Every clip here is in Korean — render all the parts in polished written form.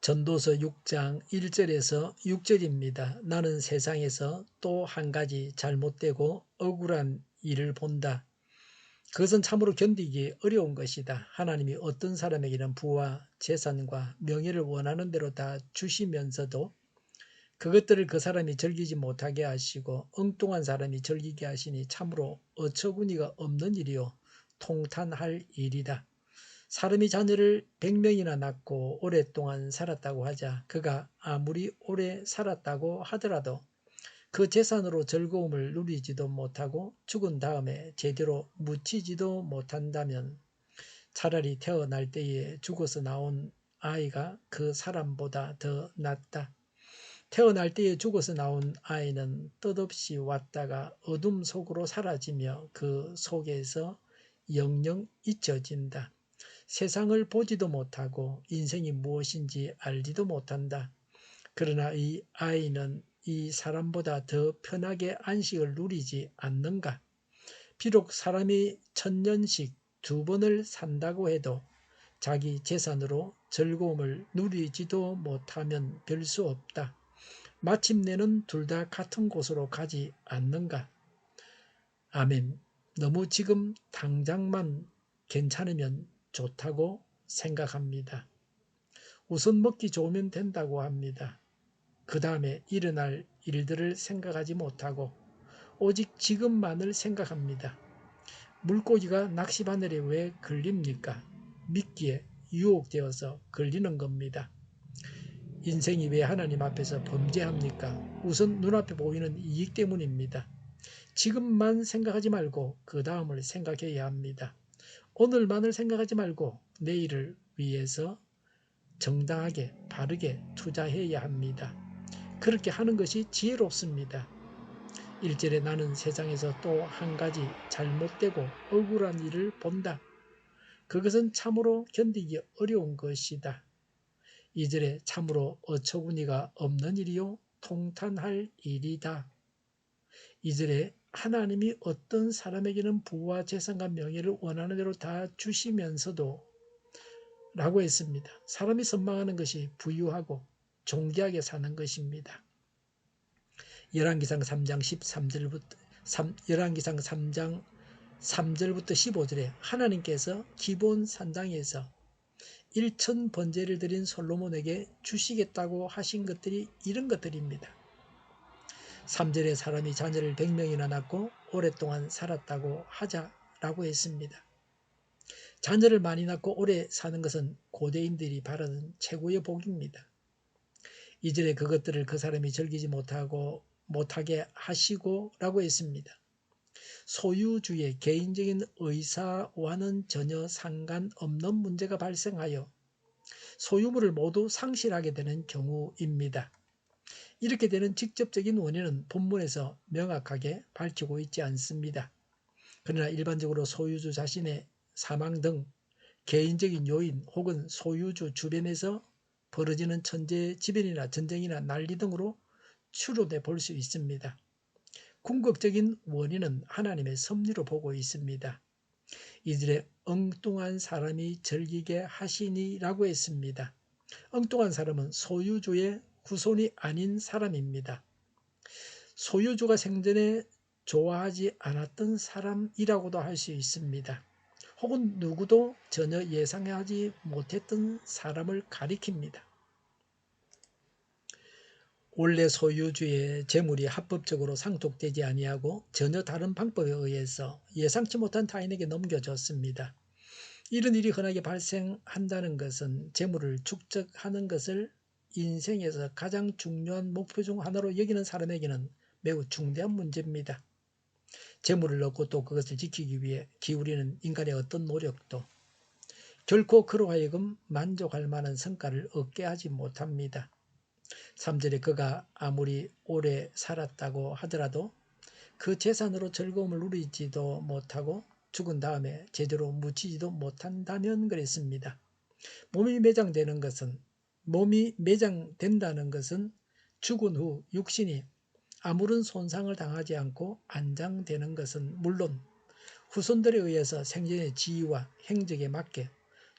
전도서 6장 1절에서 6절입니다. 나는 세상에서 또 한 가지 잘못되고 억울한 일을 본다. 그것은 참으로 견디기 어려운 것이다. 하나님이 어떤 사람에게는 부와 재산과 명예를 원하는 대로 다 주시면서도 그것들을 그 사람이 즐기지 못하게 하시고 엉뚱한 사람이 즐기게 하시니 참으로 어처구니가 없는 일이요 통탄할 일이다. 사람이 자녀를 100명이나 낳고 오랫동안 살았다고 하자 그가 아무리 오래 살았다고 하더라도 그 재산으로 즐거움을 누리지도 못하고 죽은 다음에 제대로 묻히지도 못한다면 차라리 태어날 때에 죽어서 나온 아이가 그 사람보다 더 낫다. 태어날 때에 죽어서 나온 아이는 뜻없이 왔다가 어둠 속으로 사라지며 그 속에서 영영 잊혀진다. 세상을 보지도 못하고 인생이 무엇인지 알지도 못한다. 그러나 이 아이는 이 사람보다 더 편하게 안식을 누리지 않는가? 비록 사람이 1000년씩 2번을 산다고 해도 자기 재산으로 즐거움을 누리지도 못하면 별 수 없다. 마침내는 둘 다 같은 곳으로 가지 않는가? 아멘. 너무 지금 당장만 괜찮으면 좋다고 생각합니다. 우선 먹기 좋으면 된다고 합니다. 그 다음에 일어날 일들을 생각하지 못하고 오직 지금만을 생각합니다. 물고기가 낚시바늘에 왜 걸립니까? 미끼에 유혹되어서 걸리는 겁니다. 인생이 왜 하나님 앞에서 범죄합니까? 우선 눈앞에 보이는 이익 때문입니다. 지금만 생각하지 말고 그 다음을 생각해야 합니다. 오늘만을 생각하지 말고 내일을 위해서 정당하게 바르게 투자해야 합니다. 그렇게 하는 것이 지혜롭습니다. 1절에 나는 세상에서 또 한 가지 잘못되고 억울한 일을 본다. 그것은 참으로 견디기 어려운 것이다. 2절에 참으로 어처구니가 없는 일이요 통탄할 일이다. 2절에 하나님이 어떤 사람에게는 부와 재산과 명예를 원하는 대로 다 주시면서도 라고 했습니다. 사람이 선망하는 것이 부유하고 존귀하게 사는 것입니다. 열왕기상 3장 13절부터 열왕기상 3장 3절부터 15절에 하나님께서 기본 산당에서 1000번제를 드린 솔로몬에게 주시겠다고 하신 것들이 이런 것들입니다. 3절에 사람이 자녀를 100명이나 낳고 오랫동안 살았다고 하자라고 했습니다. 자녀를 많이 낳고 오래 사는 것은 고대인들이 바라는 최고의 복입니다. 2절에 그것들을 그 사람이 즐기지 못하게 하시고 라고 했습니다. 소유주의 개인적인 의사와는 전혀 상관없는 문제가 발생하여 소유물을 모두 상실하게 되는 경우입니다. 이렇게 되는 직접적인 원인은 본문에서 명확하게 밝히고 있지 않습니다. 그러나 일반적으로 소유주 자신의 사망 등 개인적인 요인 혹은 소유주 주변에서 벌어지는 천재지변이나 전쟁이나 난리 등으로 추론해 볼 수 있습니다. 궁극적인 원인은 하나님의 섭리로 보고 있습니다. 이들의 엉뚱한 사람이 즐기게 하시니라고 했습니다. 엉뚱한 사람은 소유주의 후손이 아닌 사람입니다. 소유주가 생전에 좋아하지 않았던 사람이라고도 할 수 있습니다. 혹은 누구도 전혀 예상하지 못했던 사람을 가리킵니다. 원래 소유주의 재물이 합법적으로 상속되지 아니하고 전혀 다른 방법에 의해서 예상치 못한 타인에게 넘겨졌습니다. 이런 일이 흔하게 발생한다는 것은 재물을 축적하는 것을 인생에서 가장 중요한 목표 중 하나로 여기는 사람에게는 매우 중대한 문제입니다. 재물을 얻고 또 그것을 지키기 위해 기울이는 인간의 어떤 노력도 결코 그로 하여금 만족할 만한 성과를 얻게 하지 못합니다. 3절에 그가 아무리 오래 살았다고 하더라도 그 재산으로 즐거움을 누리지도 못하고 죽은 다음에 제대로 묻히지도 못한다면 그랬습니다. 몸이 매장된다는 것은 죽은 후 육신이 아무런 손상을 당하지 않고 안장되는 것은 물론 후손들에 의해서 생전의 지위와 행적에 맞게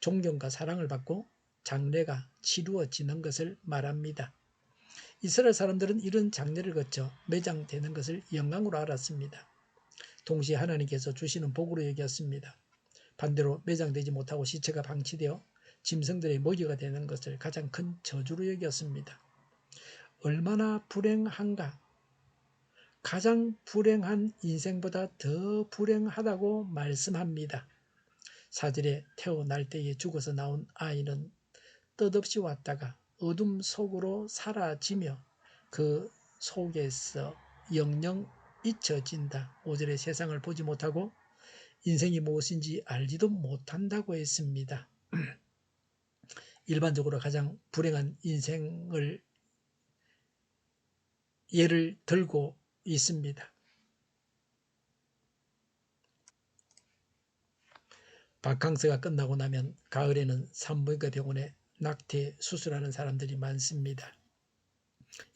존경과 사랑을 받고 장례가 치루어지는 것을 말합니다. 이스라엘 사람들은 이런 장례를 거쳐 매장되는 것을 영광으로 알았습니다. 동시에 하나님께서 주시는 복으로 여겼습니다. 반대로 매장되지 못하고 시체가 방치되어 짐승들의 먹이가 되는 것을 가장 큰 저주로 여겼습니다. 얼마나 불행한가. 가장 불행한 인생보다 더 불행하다고 말씀합니다. 4절에 태어날 때에 죽어서 나온 아이는 뜻없이 왔다가 어둠 속으로 사라지며 그 속에서 영영 잊혀진다. 5절에 세상을 보지 못하고 인생이 무엇인지 알지도 못한다고 했습니다. 일반적으로 가장 불행한 인생을 예를 들고 있습니다. 바캉스가 끝나고 나면 가을에는 산부인과 병원에 낙태 수술하는 사람들이 많습니다.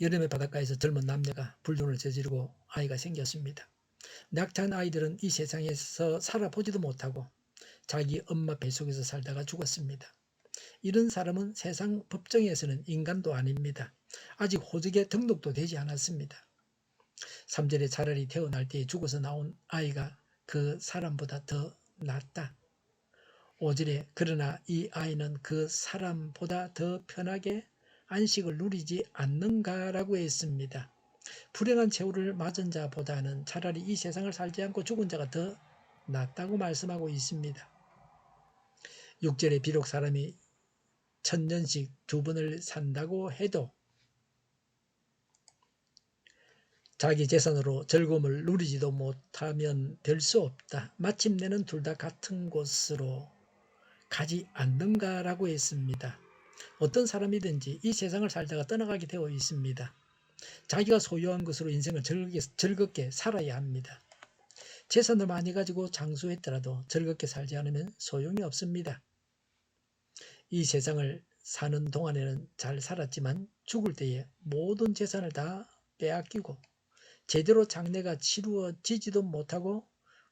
여름에 바닷가에서 젊은 남녀가 불륜을 저지르고 아이가 생겼습니다. 낙태한 아이들은 이 세상에서 살아보지도 못하고 자기 엄마 뱃속에서 살다가 죽었습니다. 이런 사람은 세상 법정에서는 인간도 아닙니다. 아직 호적에 등록도 되지 않았습니다. 3절에 차라리 태어날 때에 죽어서 나온 아이가 그 사람보다 더 낫다. 5절에 그러나 이 아이는 그 사람보다 더 편하게 안식을 누리지 않는가라고 했습니다. 불행한 최후를 맞은 자보다는 차라리 이 세상을 살지 않고 죽은 자가 더 낫다고 말씀하고 있습니다. 6절에 비록 사람이 1000년씩 2번을 산다고 해도 자기 재산으로 즐거움을 누리지도 못하면 될 수 없다. 마침내는 둘 다 같은 곳으로 가지 않는가라고 했습니다. 어떤 사람이든지 이 세상을 살다가 떠나가게 되어 있습니다. 자기가 소유한 것으로 인생을 즐겁게 살아야 합니다. 재산을 많이 가지고 장수했더라도 즐겁게 살지 않으면 소용이 없습니다. 이 세상을 사는 동안에는 잘 살았지만 죽을 때에 모든 재산을 다 빼앗기고 제대로 장례가 치루어지지도 못하고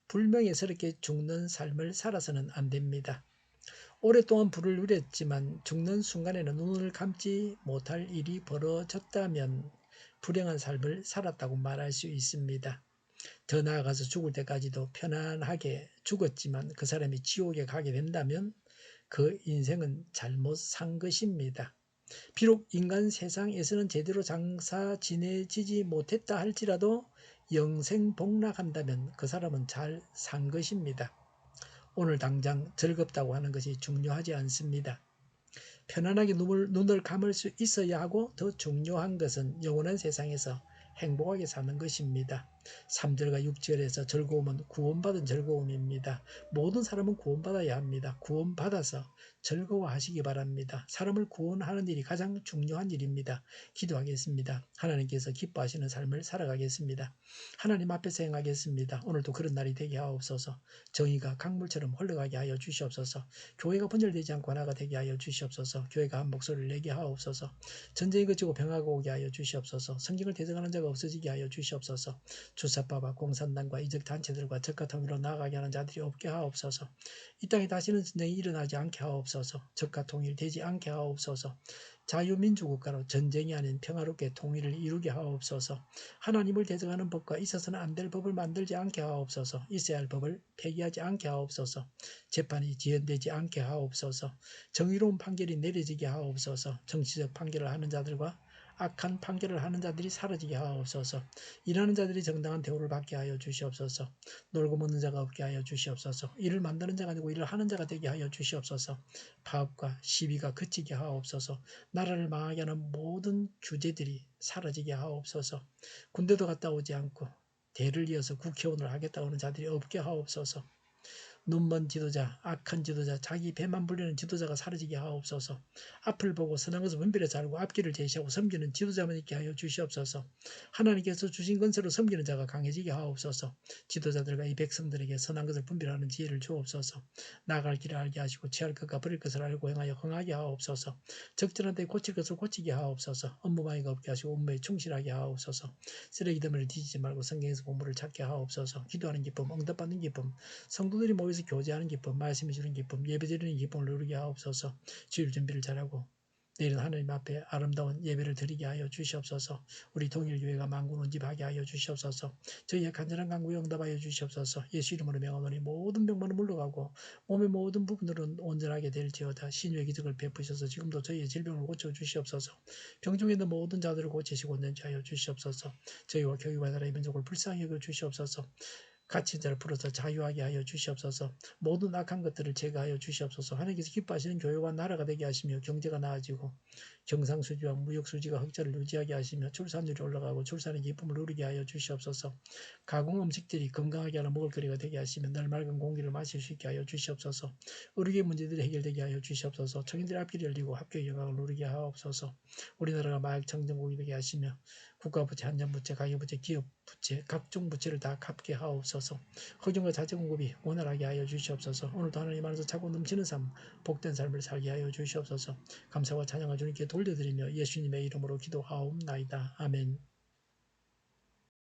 불명예스럽게 죽는 삶을 살아서는 안 됩니다. 오랫동안 부를 누렸지만 죽는 순간에는 눈을 감지 못할 일이 벌어졌다면 불행한 삶을 살았다고 말할 수 있습니다. 더 나아가서 죽을 때까지도 편안하게 죽었지만 그 사람이 지옥에 가게 된다면 그 인생은 잘못 산 것입니다. 비록 인간 세상에서는 제대로 장사 지내지지 못했다 할지라도 영생복락한다면 그 사람은 잘 산 것입니다. 오늘 당장 즐겁다고 하는 것이 중요하지 않습니다. 편안하게 눈을 감을 수 있어야 하고 더 중요한 것은 영원한 세상에서 행복하게 사는 것입니다. 3절과 6절에서 즐거움은 구원받은 즐거움입니다. 모든 사람은 구원받아야 합니다. 구원받아서 즐거워하시기 바랍니다. 사람을 구원하는 일이 가장 중요한 일입니다. 기도하겠습니다. 하나님께서 기뻐하시는 삶을 살아가겠습니다. 하나님 앞에서 행하겠습니다. 오늘도 그런 날이 되게 하옵소서. 정의가 강물처럼 흘러가게 하여 주시옵소서. 교회가 분열되지 않고 하나가 되게 하여 주시옵소서. 교회가 한 목소리를 내게 하옵소서. 전쟁이 그치고 평화가 오게 하여 주시옵소서. 성경을 대적하는 자가 없어지게 하여 주시옵소서. 주사파와 공산당과 이적 단체들과 적과 통일로 나아가게 하는 자들이 없게 하옵소서. 이 땅에 다시는 전쟁이 일어나지 않게 하옵소서. 적과 통일되지 않게 하옵소서. 자유민주국가로 전쟁이 아닌 평화롭게 통일을 이루게 하옵소서. 하나님을 대적하는 법과 있어서는 안 될 법을 만들지 않게 하옵소서. 있어야 할 법을 폐기하지 않게 하옵소서. 재판이 지연되지 않게 하옵소서. 정의로운 판결이 내려지게 하옵소서. 정치적 판결을 하는 자들과 악한 판결을 하는 자들이 사라지게 하옵소서. 일하는 자들이 정당한 대우를 받게 하여 주시옵소서. 놀고 먹는 자가 없게 하여 주시옵소서. 일을 만드는 자가 아니고 일을 하는 자가 되게 하여 주시옵소서. 파업과 시비가 그치게 하옵소서. 나라를 망하게 하는 모든 규제들이 사라지게 하옵소서. 군대도 갔다 오지 않고 대를 이어서 국회의원을 하겠다고 하는 자들이 없게 하옵소서. 눈먼 지도자, 악한 지도자, 자기 배만 불리는 지도자가 사라지게 하옵소서. 앞을 보고 선한 것을 분별해서 알고 앞길을 제시하고 섬기는 지도자만 있게 하여 주시옵소서. 하나님께서 주신 건세로 섬기는 자가 강해지게 하옵소서. 지도자들과 이 백성들에게 선한 것을 분별하는 지혜를 주옵소서. 나아갈 길을 알게 하시고 취할 것과 버릴 것을 알고 행하여 흥하게 하옵소서. 적절한 때 고칠 것을 고치게 하옵소서. 업무방해가 없게 하시고 업무에 충실하게 하옵소서. 쓰레기 더미를 뒤지지 말고 성경에서 보물을 찾게 하옵소서. 기도하는 기쁨, 응답받는 기쁨, 성도들이 모여 하나님께서 교제하는 기쁨, 말씀해 주는 기쁨, 예배드리는 기쁨을 누리게 하옵소서. 주일 준비를 잘하고 내일은 하나님 앞에 아름다운 예배를 드리게 하여 주시옵소서. 우리 동일교회가 만군온집하게 하여 주시옵소서. 저희의 간절한 간구에 응답하여 주시옵소서. 예수 이름으로 명하노니 모든 병만은 물러가고 몸의 모든 부분들은 온전하게 될지어다. 신유의 기적을 베푸셔서 지금도 저희의 질병을 고쳐 주시옵소서. 병중에 있는 모든 자들을 고치시고 온전히 하여 주시옵소서. 저희와 교회와 나라의 민족을 불쌍히 여겨 주시옵소서. 갇힌 자를 풀어서 자유하게 하여 주시옵소서. 모든 악한 것들을 제거하여 주시옵소서. 하나님께서 기뻐하시는 교회와 나라가 되게 하시며 경제가 나아지고 경상수지와 무역수지가 흑자를 유지하게 하시며 출산율이 올라가고 출산의 기쁨을 누리게 하여 주시옵소서. 가공 음식들이 건강하게 하는 먹을거리가 되게 하시며 늘 맑은 공기를 마실 수 있게 하여 주시옵소서. 의료의 문제들이 해결되게 하여 주시옵소서. 청인들의 앞길이 열리고 학교의 영광을 누리게 하옵소서. 우리나라가 마약 청정국이 되게 하시며 국가부채, 한전부채, 가계부채, 기업부채, 각종 부채를 다 갚게 하옵소서. 허경과 자제공급이 원활하게 하여 주시옵소서. 오늘도 하나님 안에서 차고 넘치는 삶, 복된 삶을 살게 하여 주시옵소서. 감사와 찬양을 주님께 돌려드리며 예수님의 이름으로 기도하옵나이다. 아멘.